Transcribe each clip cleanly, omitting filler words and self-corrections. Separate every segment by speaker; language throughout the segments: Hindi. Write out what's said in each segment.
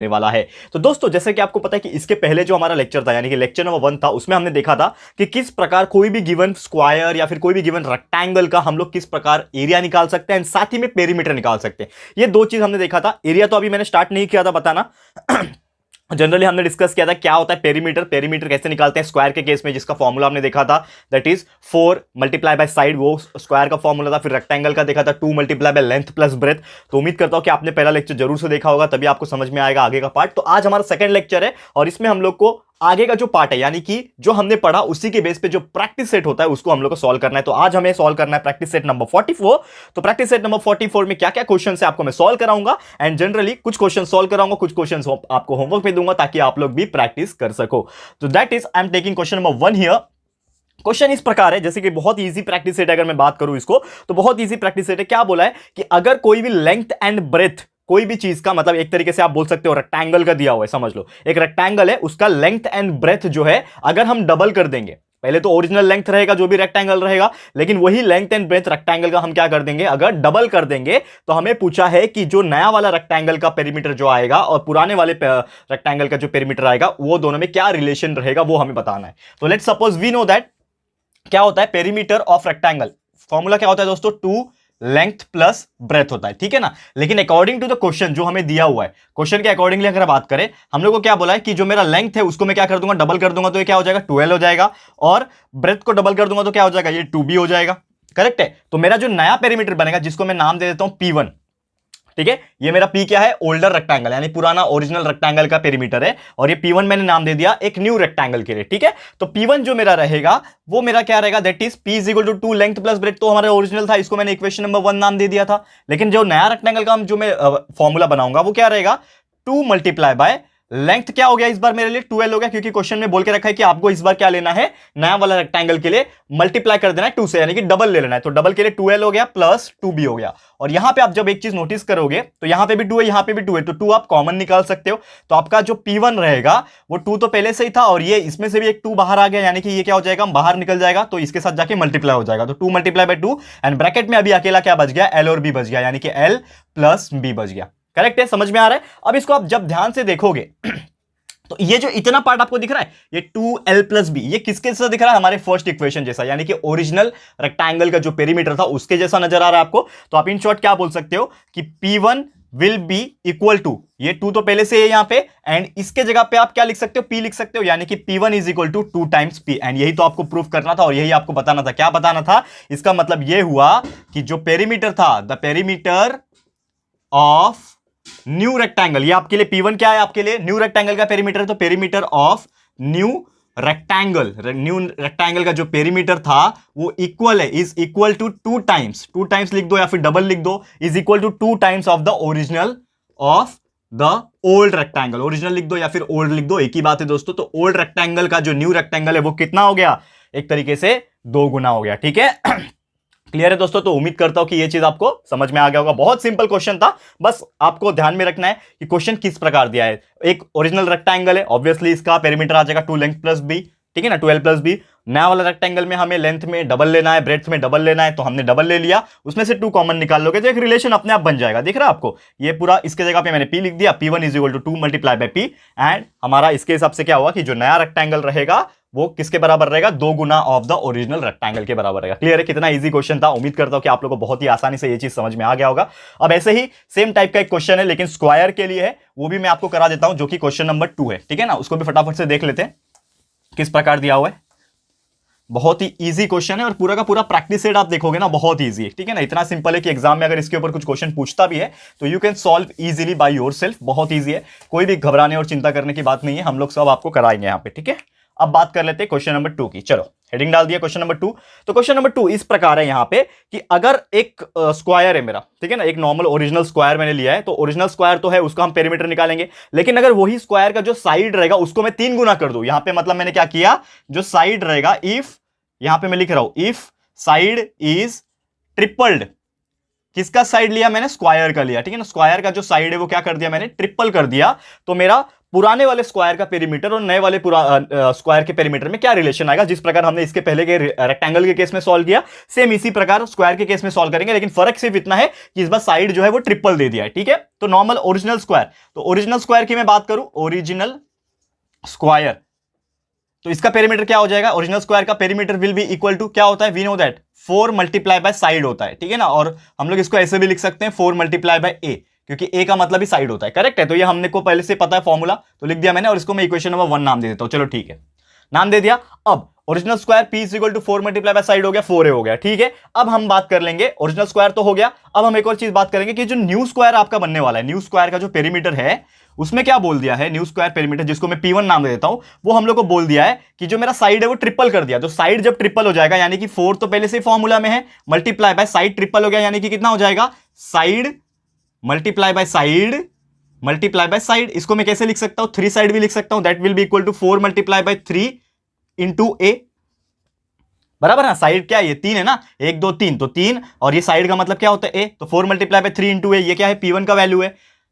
Speaker 1: वाला है। तो दोस्तों जैसे कि आपको पता है कि इसके पहले जो हमारा लेक्चर था यानी कि लेक्चर नंबर 1 था, उसमें हमने देखा था कि किस प्रकार कोई भी गिवन स्क्वायर या फिर कोई भी गिवन रेक्टेंगल का हम लोग किस प्रकार एरिया निकाल सकते हैं, साथ ही में पेरीमीटर निकाल सकते हैं। ये दो चीज हमने देखा था। एरिया तो अभी मैंने स्टार्ट नहीं किया था बताना। जनरली हमने डिस्कस किया था क्या होता है पेरीमीटर, पेरीमीटर कैसे निकालते हैं स्क्वायर के केस में, जिसका फॉर्मूला हमने देखा था that is 4 multiply by side, वो स्क्वायर का फॉर्मूला था। फिर रेक्टेंगल का देखा था 2 multiply by length plus breadth. तो उम्मीद करता हूं कि आपने पहला लेक्चर जरूर से देखा होगा, तभी आपको समझ में आएगा आगे का पार्ट। तो आज हमारा सेकंड लेक्चर है और इसमें हम लोग को आगे का जो पार्ट है यानी कि जो हमने पढ़ा उसी के बेस पे जो प्रैक्टिस सेट होता है उसको हम लोग को सॉल्व करना है। तो आज हमें सॉल्व करना है प्रैक्टिस सेट नंबर 44। तो प्रैक्टिस सेट नंबर 44 में क्या क्या क्वेश्चन है आपको मैं सॉल्व कराऊंगा, एंड जनरली कुछ क्वेश्चन सॉल्व कराऊंगा, कुछ क्वेश्चन आपको होमवर्क में दूंगा ताकि आप लोग भी प्रैक्टिस कर सको। तो that is I am taking question number 1 here. Question इस प्रकार है, जैसे कि बहुत इजी प्रैक्टिस सेट है, अगर मैं बात करूं इसको तो बहुत इजी प्रैक्टिस सेट है। क्या बोला है कि अगर कोई भी लेंथ एंड ब्रेथ कोई भी चीज का, मतलब एक तरीके से आप बोल सकते हो रेक्टेंगल का दिया हुआ है, समझ लो एक रेक्टेंगल है, उसका लेंथ एंड ब्रेथ जो है अगर हम डबल कर देंगे, पहले तो ओरिजिनल लेंथ रहेगा जो भी रेक्टेंगल रहेगा, लेकिन वही लेंथ एंड ब्रेथ रेक्टेंगल का हम क्या कर देंगे, अगर डबल कर देंगे। तो हमें पूछा है कि जो नया वाला रेक्टेंगल का पेरीमीटर जो आएगा और पुराने वाले रेक्टेंगल का जो पेरीमीटर आएगा वो दोनों में क्या रिलेशन रहेगा वो हमें बताना है। तो let's suppose we know that क्या होता है पेरीमीटर ऑफ रेक्टेंगल, फॉर्मूला क्या होता है दोस्तों, 2 लेंथ प्लस ब्रेथ होता है, ठीक है ना। लेकिन अकॉर्डिंग टू द क्वेश्चन जो हमें दिया हुआ है, क्वेश्चन के अकॉर्डिंगली अगर बात करें, हम लोग को क्या बोला है कि जो मेरा लेंथ है उसको मैं क्या कर दूंगा, डबल कर दूंगा, तो ये क्या हो जाएगा 12 हो जाएगा, और ब्रेथ को डबल कर दूंगा तो क्या हो जाएगा, ये 2b हो जाएगा। करेक्ट है। तो मेरा जो नया पेरीमीटर बनेगा जिसको मैं नाम दे देता हूं P1, ठीक है, ये मेरा P क्या है, ओल्डर रेक्टेंगल यानी पुराना ओरिजिनल रेक्टेंगल का पेरीमीटर है, और ये P1 मैंने नाम दे दिया एक न्यू रेक्टेंगल के लिए, ठीक है। तो P1 जो मेरा रहेगा वो मेरा क्या रहेगा, that is P is equal to 2 length plus breadth. तो हमारा ओरिजिनल था, इसको मैंने इक्वेशन नंबर 1 नाम दे दिया था। लेकिन जो नया रेक्टेंगल का जो मैं फॉर्मूला बनाऊंगा वो क्या रहेगा, 2 मल्टीप्लाई बाय लेंथ क्या हो गया इस बार मेरे लिए 12 हो गया, क्योंकि क्वेश्चन में बोल के रखा है कि आपको इस बार क्या लेना है, नया वाला रेक्टेंगल के लिए मल्टीप्लाई कर देना है 2 से, यानी कि डबल ले लेना है। तो डबल के लिए 12 हो गया प्लस 2b हो गया। और यहां पे आप जब एक चीज नोटिस करोगे तो यहां पे भी 2 है, यहां पे भी 2 है, तो 2 आप कॉमन निकाल सकते हो। तो आपका जो P1 रहेगा वो 2 तो पहले से ही था, और ये इसमें से भी एक 2 बाहर आ गया, यानी कि ये क्या हो जाएगा, बाहर निकल जाएगा, तो इसके साथ जाके मल्टीप्लाई हो जाएगा। तो 2 मल्टीप्लाई बाय 2, एंड ब्रैकेट में अभी अकेला क्या बच गया, L और B बच गया, यानी कि L प्लस B बच गया। करेक्ट है, समझ में आ रहा है। अब इसको आप जब ध्यान से देखोगे तो ये जो इतना पार्ट आपको दिख रहा है ये 2l प्लस बी, ये किसके जैसा दिख रहा है, हमारे फर्स्ट इक्वेशन जैसा, यानी कि ओरिजिनल रेक्टेंगल का जो पेरीमीटर था उसके जैसा नजर आ रहा है आपको। तो आप इन शॉर्ट क्या बोल सकते हो कि P1 will be equal to, ये 2 तो पहले से है यहां पे, एंड इसके जगह पे आप क्या लिख सकते हो, P लिख सकते हो, यानी कि P1 is equal to 2 times P। And यही तो आपको प्रूफ करना था और यही आपको बताना था। क्या बताना था, इसका मतलब ये हुआ कि जो पेरीमीटर था, the perimeter of new rectangle, ये आपके लिए P1 क्या है, आपके लिए न्यू रेक्टेंगल का पेरीमीटर है, तो perimeter of new rectangle, new rectangle का जो पेरीमीटर था वो इक्वल है, इज इक्वल टू 2 टाइम्स लिख दो या फिर डबल लिख दो, is equal to 2 times of the original of the old rectangle. Original लिख दो या फिर ओल्ड लिख दो, एक ही बात है दोस्तों। तो ओल्ड रेक्टेंगल का जो न्यू रेक्टेंगल है वो कितना हो गया, एक तरीके से 2 गुना हो गया, ठीक है। क्लियर है दोस्तों। तो उम्मीद करता हूं कि ये चीज आपको समझ में आ गया होगा। बहुत सिंपल क्वेश्चन था, बस आपको ध्यान में रखना है कि क्वेश्चन किस प्रकार दिया है। एक ओरिजिनल रेक्टेंगल है, ऑब्वियसली इसका पेरीमीटर आ जाएगा 2 लेंथ प्लस बी, ठीक है ना, 12 प्लस बी। नया वाला रेक्टेंगल में हमें लेंथ में डबल लेना है, ब्रेड्थ में डबल लेना है, तो हमने डबल ले लिया, उसमें से 2 कॉमन निकाल लोगे तो एक रिलेशन अपने आप बन जाएगा। दिख रहा है आपको, ये पूरा इसके जगह पे मैंने P लिख दिया, P1 is equal to 2 multiply by P, and हमारा इसके हिसाब से क्या हुआ कि जो नया रेक्टेंगल रहेगा वो किसके बराबर रहेगा, 2 गुना ऑफ द ओरिजिनल रेक्टेंगल के बराबर रहेगा। क्लियर है, कितना इजी क्वेश्चन था। उम्मीद करता हूं कि आप लोगों को बहुत ही आसानी से ये चीज समझ में आ गया होगा। अब ऐसे ही सेम टाइप का एक क्वेश्चन है लेकिन स्क्वायर के लिए है, वो भी मैं आपको करा देता हूं, जो कि क्वेश्चन नंबर 2 है, ठीक है ना। उसको भी फटाफट से देख लेते हैं किस प्रकार दिया हुआ है। बहुत ही इजी क्वेश्चन है और पूरा का पूरा प्रैक्टिस सेट आप देखोगे ना बहुत इजी है, ठीक है ना। इतना सिंपल है कि एग्जाम में अगर इसके ऊपर कुछ क्वेश्चन पूछता भी है तो you can solve easily by yourself. बहुत इजी है, कोई भी घबराने और चिंता करने की बात नहीं है, हम लोग सब आपको कराएंगे यहाँ पे, ठीक है। अब बात कर लेते हैं क्वेश्चन नंबर 2 की। चलो हेडिंग डाल दिया क्वेश्चन नंबर 2। तो क्वेश्चन नंबर 2 इस प्रकार है यहाँ पे कि अगर एक स्क्वायर है मेरा, ठीक है ना, एक नॉर्मल ओरिजिनल स्क्वायर मैंने लिया है, तो ओरिजिनल स्क्वायर तो है, उसका हम पेरीमीटर निकालेंगे। लेकिन अगर वही स्क्वायर का जो साइड रहेगा उसको मैं 3 गुना कर दूं, यहां पे मतलब मैंने क्या किया, जो साइड रहेगा, इफ, यहां पे मैं लिख रहा हूं इफ साइड इज ट्रिपल्ड, किसका साइड लिया मैंने, स्क्वायर का लिया, ठीक है ना। स्क्वायर का जो साइड है वो क्या कर दिया मैंने, ट्रिपल कर दिया, तो मेरा पुराने वाले स्क्वायर का पेरीमीटर और नए वाले स्क्वायर के पेरीमीटर में क्या रिलेशन आएगा, जिस प्रकार हमने इसके पहले के रेक्टेंगल के केस में सॉल्व किया, सेम इसी प्रकार स्क्वायर के केस में सॉल्व करेंगे। लेकिन फर्क सिर्फ इतना है कि इस बार साइड जो है वो ट्रिपल दे दिया है, ठीक है। तो नॉर्मल ओरिजिनल स्क्वायर, तो ओरिजिनल स्क्वायर की मैं बात करूं, ओरिजिनल स्क्वायर, तो इसका पेरीमीटर क्या हो जाएगा, ओरिजिनल स्क्वायर का perimeter will be equal to क्या होता है, we know that 4 multiply by side होता है, ठीक है ना। और हम लोग इसको ऐसे भी लिख सकते हैं 4 मल्टीप्लाई बाय ए, क्योंकि ए का मतलब ही साइड होता है, करेक्ट है। तो ये हमने को पहले से पता है फॉर्मूला, तो लिख दिया मैंने, और इसको मैं इक्वेशन नंबर 1 नाम दे देता हूं। चलो ठीक है, नाम दे दिया। अब original square P is equal to 4 multiply by side हो गया, 4a हो गया, ठीक है। अब हम बात कर लेंगे, ओरिजिनल स्क्वायर तो हो गया, अब हम एक और चीज बात करेंगे कि जो न्यू स्क्वायर आपका बनने वाला है, न्यू स्क्वायर का जो पेरीमीटर है उसमें क्या बोल दिया है, न्यू स्क्वायर पेरीमीटर जिसको मैं P1 नाम दे देता हूं, वो हम लोग को बोल दिया है कि जो मेरा साइड है वो ट्रिपल कर दिया। तो साइड जब ट्रिपल हो जाएगा, यानी कि 4 तो पहले से फॉर्मूला में है, मल्टीप्लाई बाय साइड ट्रिपल हो गया, यानी कि कितना हो जाएगा, side multiply by side multiply by side. इसको मैं कैसे लिख सकता हूं, 3 साइड भी लिख सकता हूं, that will be equal to 4 multiply by 3 into a, बराबर ना। साइड क्या है, ये 3 है ना, 1 2 3, तो 3, और ये साइड का मतलब क्या होता है, ए, तो 4 मल्टीप्लाई बाय 3 इंटू ए, ये क्या है, P1 का वैल्यू है,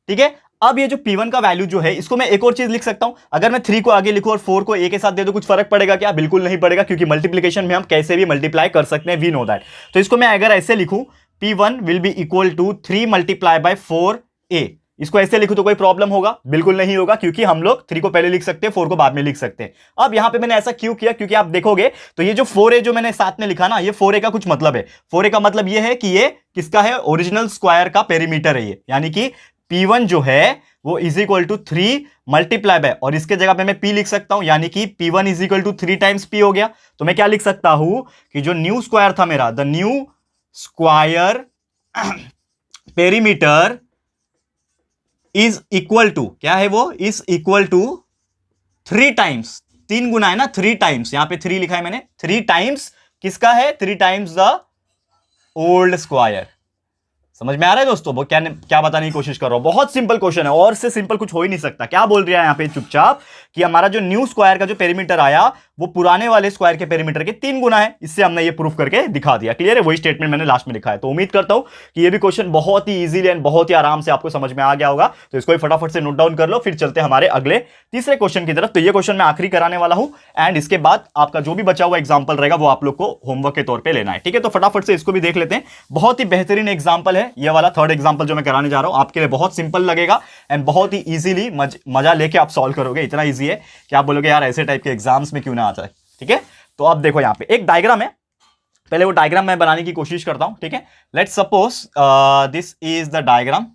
Speaker 1: ठीक है। अब ये जो P1 का वैल्यू जो है, इसको मैं एक और चीज लिख सकता हूं, अगर मैं 3 को आगे लिखूं और 4 को ए के साथ दे दूं, कुछ फर्क पड़ेगा क्या, बिल्कुल नहीं पड़ेगा, क्योंकि मल्टीप्लीकेशन में हम कैसे भी मल्टीप्लाई कर सकते हैं, वी नो दैट। तो इसको मैं अगर ऐसे लिखूं, P1 will be equal to 3 multiply by 4a, इसको ऐसे लिखूं तो कोई प्रॉब्लम होगा, बिल्कुल नहीं होगा, क्योंकि हम लोग 3 को पहले लिख सकते हैं, 4 को बाद में लिख सकते हैं। अब यहां पे मैंने ऐसा क्यों किया, क्योंकि आप देखोगे तो ये जो 4a जो मैंने साथ में लिखा ना, ये 4a का कुछ मतलब है। 4a का मतलब ये है कि ये किसका है, ओरिजिनल स्क्वायर का पेरीमीटर है ये, यानी कि P1 जो है वो is equal to 3 multiply by, और इसके जगह पे मैं P लिख सकता हूं, यानी कि P1 is equal to 3 times P हो गया। तो मैं क्या लिख सकता हूं कि जो न्यू स्क्वायर था मेरा, the new square perimeter is equal to, क्या है वो, इज इक्वल टू 3 टाइम्स, 3 गुना है ना, 3 टाइम्स, यहां पे 3 लिखा है मैंने, 3 टाइम्स किसका है, 3 टाइम्स द ओल्ड स्क्वायर। समझ में आ रहा है दोस्तों, वो क्या बताने की कोशिश कर रहा हूं, बहुत सिंपल क्वेश्चन है, और से सिंपल कुछ हो ही नहीं सकता। क्या बोल रहा है यहां पे चुपचाप कि हमारा जो न्यू स्क्वायर का जो पेरीमीटर आया वो पुराने वाले स्क्वायर के पेरीमीटर के 3 गुना है। इससे हमने ये प्रूफ करके दिखा दिया, क्लियर है, वही स्टेटमेंट मैंने लास्ट में लिखा है। तो उम्मीद करता हूं कि ये भी क्वेश्चन बहुत ही इजीली एंड बहुत ही आराम से आपको समझ में आ गया होगा। तो इसको फटाफट से नोट डाउन कर लो, फिर चलते हमारे अगले तीसरे क्वेश्चन की तरफ। तो ये क्वेश्चन मैं आखिरी कराने वाला हूं, एंड इसके बाद आपका जो भी बचा हुआ एग्जाम्पल रहेगा वो आप लोग को होमवर्क के तौर पर लेना है, ठीक है। तो फटाफट से इसको भी देख लेते हैं, बहुत ही बेहतरीन एग्जाम्पल है ये वाला, थर्ड एग्जाम्पल जो मैं कराने जा रहा हूं, आपके लिए बहुत सिंपल लगेगा एंड बहुत ही इजीली मजा लेके आप सॉल्व करोगे। इतना इजी है कि आप बोलोगे यार ऐसे टाइप के एग्जाम्स में क्यों ना आता है, ठीक है। तो अब देखो यहां पे एक डायग्राम है, पहले वो डायग्राम मैं बनाने की कोशिश करता हूं, ठीक है। Let's suppose this is the diagram,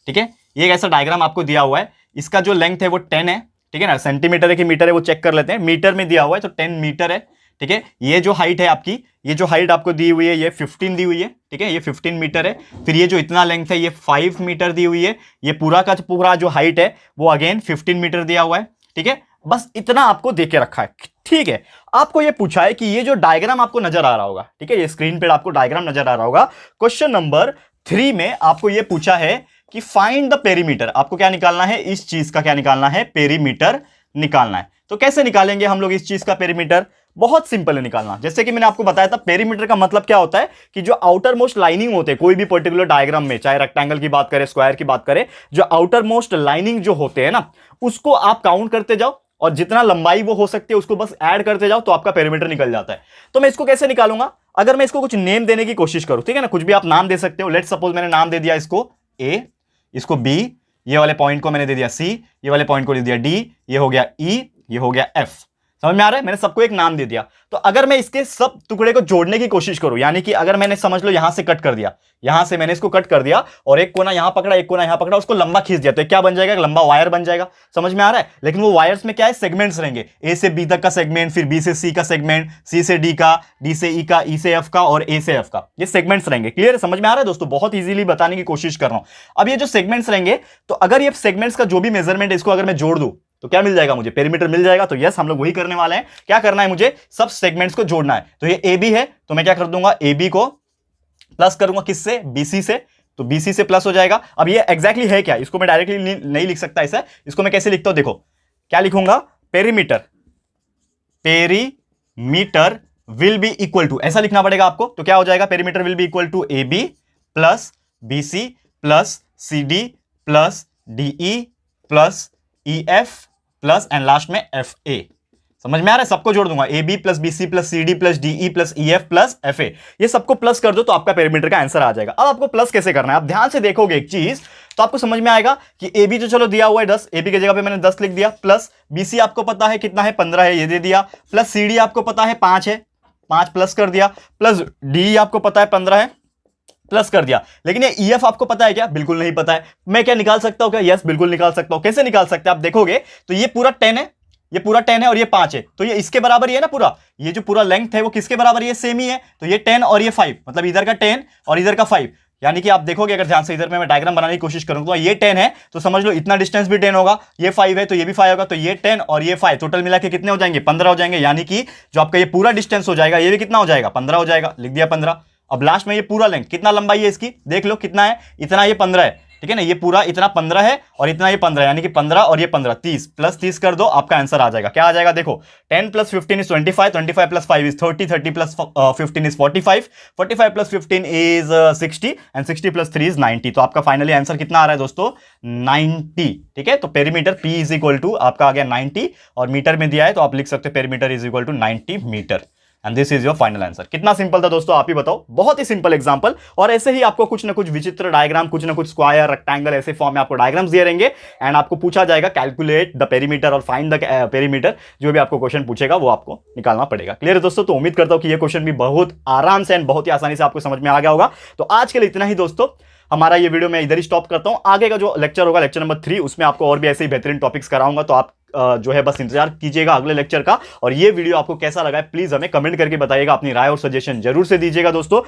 Speaker 1: ठीक है। ये ऐसा डायग्राम आपको दिया हुआ है, इसका जो लेंथ है वो 10 है, ठीक है ना, सेंटीमीटर है कि मीटर है वो चेक कर लेते हैं। मीटर में दिया हुआ है तो 10 मीटर है, ठीक है। ये जो हाइट है आपकी, ये जो हाइट आपको दी हुई है ये 15 दी हुई है, ठीक है, ये 15 मीटर है। फिर ये जो इतना लेंथ है ये 5 मीटर दी हुई है। ये पूरा का पूरा जो हाइट है वो अगेन 15 मीटर दिया हुआ है, ठीक है। बस इतना आपको दे के रखा है, ठीक है। आपको ये पूछा है कि ये जो डायग्राम आपको नजर आ रहा होगा, ठीक है, ये स्क्रीन पे आपको डायग्राम नजर आ रहा होगा। क्वेश्चन नंबर 3 में आपको ये पूछा है कि फाइंड द पेरीमीटर, आपको क्या निकालना है, इस चीज का क्या निकालना है, पेरीमीटर निकालना है। तो कैसे निकालेंगे हम लोग इस चीज का पेरीमीटर, बहुत सिंपल है निकालना। जैसे कि मैंने आपको बताया था, पेरीमीटर का मतलब क्या होता है कि जो आउटर मोस्ट लाइनिंग होते हैं कोई भी पर्टिकुलर डायग्राम में, चाहे रेक्टेंगल की बात करें, स्क्वायर की बात करें, जो आउटर मोस्ट लाइनिंग जो होते हैं ना, उसको आप काउंट करते जाओ और जितना लंबाई वो हो सकती है उसको बस ऐड करते जाओ, तो आपका पेरीमीटर निकल जाता है। तो मैं इसको कैसे निकालूंगा, अगर मैं इसको कुछ नेम देने की कोशिश करूं, ठीक है ना, कुछ भी आप नाम दे सकते हो। लेट्स सपोज मैंने नाम दे दिया इसको ए, इसको बी, ये वाले पॉइंट को मैंने दे दिया सी, ये वाले पॉइंट को दे दिया डी, ये हो गया ई, ये हो गया एफ। समझ में आ रहा है, मैंने सबको एक नाम दे दिया। तो अगर मैं इसके सब टुकड़े को जोड़ने की कोशिश करूं, यानी कि अगर मैंने समझ लो यहां से कट कर दिया, यहां से मैंने इसको कट कर दिया और एक कोना यहां पकड़ा, एक कोना यहां पकड़ा, उसको लंबा खींच दिया, तो क्या बन जाएगा, लंबा वायर बन जाएगा। समझ में आ रहा है, लेकिन वो वायर्स में क्या है, सेगमेंट्स रहेंगे, ए से बी तक का सेगमेंट, फिर बी से सी का सेगमेंट, सी से डी का, डी से ई का, ई से एफ का और ए से एफ का, ये सेगमेंट्स रहेंगे। क्लियर है, समझ में आ रहा है दोस्तों, बहुत इजीली बताने की कोशिश कर रहा हूं। अब ये जो सेगमेंट्स रहेंगे, तो अगर ये सेगमेंट्स का जो भी मेजरमेंट है इसको अगर मैं जोड़ दूं तो क्या मिल जाएगा मुझे, पेरीमीटर मिल जाएगा। तो यस, हम लोग वही करने वाले हैं। क्या करना है मुझे, सब सेगमेंट्स को जोड़ना है। तो ये ए बी है, तो मैं क्या कर दूंगा, ए बी को प्लस करूंगा किससे, बीसी से, तो बीसी से प्लस हो जाएगा। अब ये एग्जैक्टली है क्या, इसको मैं डायरेक्टली नहीं लिख सकता ऐसा, इसको मैं कैसे लिखता हूं, देखो क्या लिखूंगा, perimeter, perimeter will be equal to, ऐसा लिखना पड़ेगा आपको। तो क्या हो जाएगा, perimeter will be equal to A B plus B C plus C D plus D E plus E F plus and last में एफ ए। समझ में आ रहा है? सबको जोड़ दूंगा, A B plus B C plus C D plus D E plus E F plus F A. ये सबको प्लस कर दो तो आपका पेरीमीटर का आंसर आ जाएगा। अब आपको प्लस कैसे करना है, आप ध्यान से देखोगे एक चीज तो आपको समझ में आएगा कि ए बी जो चलो दिया हुआ है 10, ए बी की जगह पे मैंने 10 लिख दिया, प्लस बी सी आपको पता है कितना है 15 है, ये दे दिया, प्लस सी डी आपको पता है 5 है, 5 प्लस कर दिया, प्लस डी आपको पता है 15 है, प्लस कर दिया। लेकिन ये ईएफ आपको पता है क्या? बिल्कुल नहीं पता है। मैं क्या निकाल सकता हूं क्या? यस, बिल्कुल निकाल सकता हूं। कैसे निकाल सकते हैं आप देखोगे तो ये पूरा 10 है, ये पूरा 10 है और ये 5 है, तो ये इसके बराबर ही है ना पूरा। ये जो पूरा लेंथ है वो किसके बराबर है? ये सेम ही है। तो ये 10 और ये 5, मतलब इधर का 10 और इधर का 5, यानी कि आप देखोगे अगर ध्यान से इधर में मैं डायग्राम बनाने की कोशिश करूंगा तो ये 10 है तो समझ लो इतना डिस्टेंस भी 10 होगा, ये 5 है तो ये भी 5 होगा, तो ये 10 और ये 5 टोटल मिला के कितने हो जाएंगे? 15 हो जाएंगे। यानी कि जो आपका ये पूरा डिस्टेंस हो जाएगा ये भी कितना हो जाएगा? 15 हो जाएगा। लिख दिया 15। अब लास्ट में ये पूरा लेंथ कितना लंबाई है इसकी देख लो कितना है, इतना ये 15 है, ठीक है ना। ये पूरा इतना 15 है और इतना ये 15, यानी कि 15 और ये 15 30, प्लस 30 कर दो आपका आंसर आ जाएगा। क्या आ जाएगा देखो, 10 plus 15 is 25, 25 plus 5 is 30, 30 plus 15 is 45, 45 plus 15 is 60 and 60 plus 3 is 90। तो आपका फाइनली आंसर कितना आ रहा है दोस्तों? 90। ठीक है, तो perimeter P is equal to आपका आ गया 90 और मीटर में दिया है तो आप लिख सकते हो perimeter is equal to 90 metre and this is your final answer. कितना सिंपल था दोस्तों, आप ही बताओ। बहुत ही सिंपल एग्जांपल। और ऐसे ही आपको कुछ ना कुछ विचित्र डायग्राम, कुछ ना कुछ स्क्वायर, रेक्टेंगल, ऐसे फॉर्म में आपको डायग्राम्स दिए रहेंगे एंड आपको पूछा जाएगा कैलकुलेट द पेरीमीटर और फाइंड द पेरीमीटर। जो भी आपको क्वेश्चन पूछेगा वो आपको निकालना पड़ेगा। क्लियर है दोस्तों? तो उम्मीद करता हूं कि ये क्वेश्चन भी बहुत आराम से एंड बहुत ही आसानी से आपको समझ में आ गया होगा। तो आज के लिए इतना ही दोस्तों, हमारा ये वीडियो मैं इधर ही स्टॉप करता हूं। आगे का जो लेक्चर होगा, लेक्चर नंबर 3, उसमें आपको और भी ऐसे ही बेहतरीन टॉपिक्स कराऊंगा। तो आप जो है बस इंतजार कीजिएगा अगले लेक्चर का। और ये वीडियो आपको कैसा लगा है प्लीज हमें कमेंट करके बताइएगा, अपनी राय और सजेशन जरूर से दीजिएगा दोस्तों।